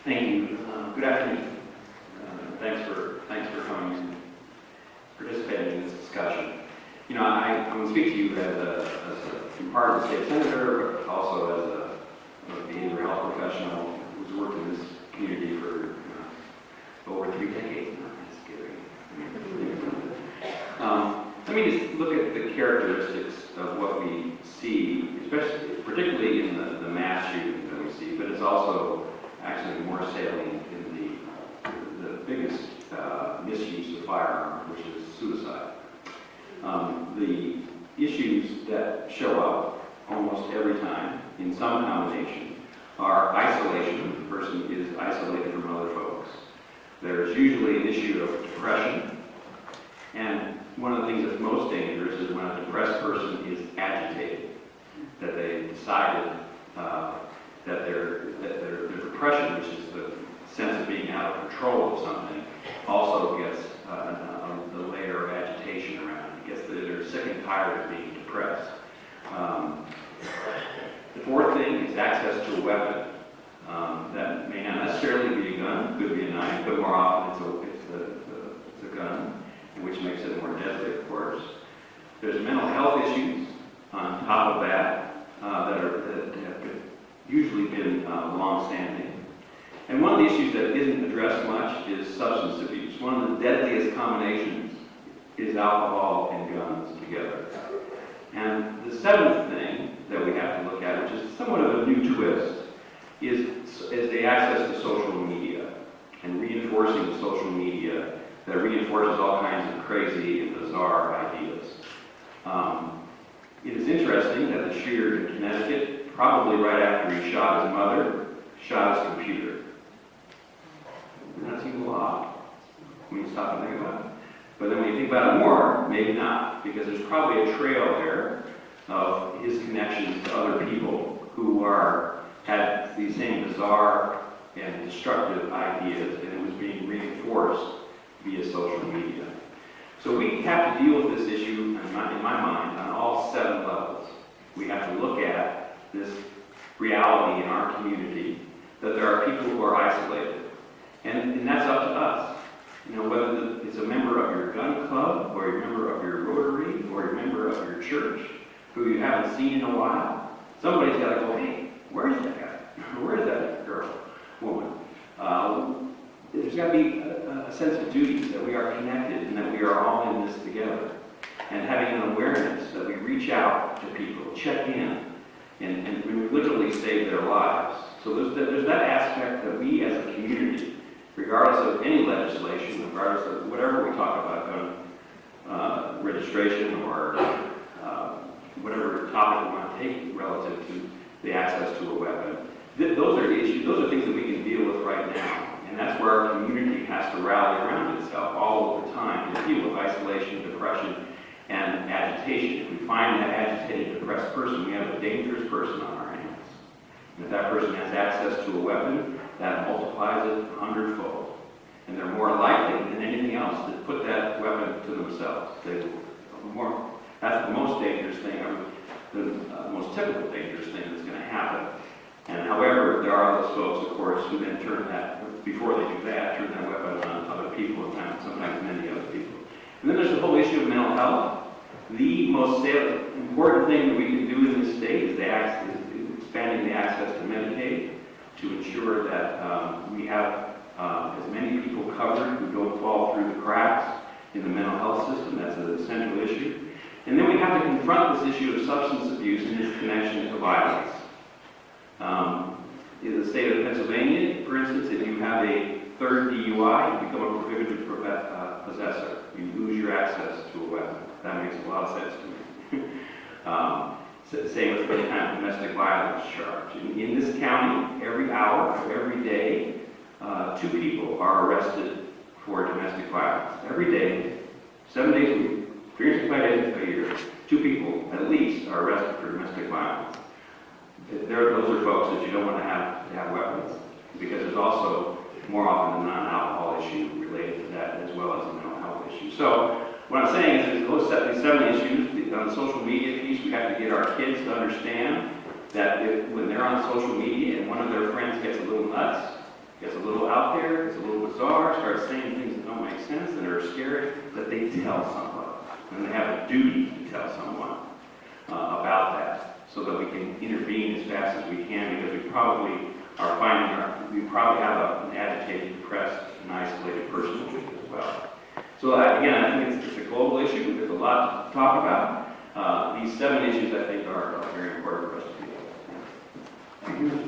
Thank you. Good afternoon. Thanks for coming and participating in this discussion. You know, I'm going to speak to you as part of the state senator, but also as a behavioral health professional who's worked in this community for over 3 decades now. Let me just look at the characteristics of what we see, particularly in the mass shootings that we see, but it's also actually more salient in the biggest misuse of firearms, which is suicide. The issues that show up almost every time in some combination are isolation. The person is isolated from other folks. There's usually an issue of depression. And one of the things that's most dangerous is when a depressed person is agitated, that they decided that their depression, which is the sense of being out of control of something, also gets the layer of agitation around it. It gets that they're sick and tired of being depressed. The fourth thing is access to a weapon. That may not necessarily be a gun, could be a knife, but more often it's a gun, which makes it more deadly, of course. There's mental health issues on top of that that have usually been long-standing. And one of the issues that isn't addressed much is substance abuse. One of the deadliest combinations is alcohol and guns together. And the seventh thing that we have to look at, which is somewhat of a new twist, is the access to social media and reinforcing social media that reinforces all kinds of crazy and bizarre ideas. It is interesting that the shooter in Connecticut, probably right after he shot his mother, shot his computer. Doesn't that seem a little odd when you stop and think about it? But then when you think about it more, maybe not, because there's probably a trail there of his connections to other people who had these same bizarre and destructive ideas, and it was being reinforced via social media. So we have to deal with this issue, in my mind, on all 7 levels. We have to look at this reality in our community that there are people who are isolated. And that's up to us. You know, whether it's a member of your gun club, or a member of your Rotary, or a member of your church, who you haven't seen in a while, somebody's got to go, hey, where's that guy? Where's that girl, woman? There's got to be a sense of duty that we are connected and that we are all in this together. And having an awareness that we reach out to people, check in, and we literally save their lives. So there's that aspect that we as a community, regardless of any legislation, regardless of whatever we talk about, gun registration or whatever topic we want to take relative to the access to a weapon, those are issues, those are things that we can deal with right now. And that's where our community has to rally around itself all of the time to deal with isolation, depression, and agitation. If we find that agitated, depressed person, we have a dangerous person on our hands. And if that person has access to a weapon, that multiplies it 100-fold. And they're more likely than anything else to put that weapon to themselves. That's the most dangerous thing, the most typical dangerous thing that's going to happen. And however, there are those folks, of course, who then before they do that, turn that weapon on other people, and sometimes many other people. And then there's the whole issue of mental health. The most important thing that we can do in this state is expanding the access to Medicaid to ensure that we have as many people covered who don't fall through the cracks in the mental health system. That's a central issue. And then we have to confront this issue of substance abuse and its connection to violence. In the state of Pennsylvania, for instance, if you have a 3rd DUI, you become a prohibited possessor. You lose your access to a weapon. That makes a lot of sense to me. Same with any kind of domestic violence charge. In this county, every hour of every day, 2 people are arrested for domestic violence. Every day, 7 days a week, 365 days a year, 2 people at least are arrested for domestic violence. Those are folks that you don't want to have weapons, because there's also, more often than not, an alcohol issue related to that, as well as a mental health issue. So what I'm saying is that those 7 issues, on the social media piece, we have to get our kids to understand that when they're on social media and one of their friends gets a little nuts, gets a little out there, gets a little bizarre, starts saying things that don't make sense, that are scary, that they tell someone. And they have a duty to tell someone about that, so that we can intervene as fast as we can, because we probably are finding we probably have an agitated, depressed, and isolated person as well. So again, I think it's a global issue. There's a lot to talk about. These 7 issues, I think, are very important for us to deal with. Thank you.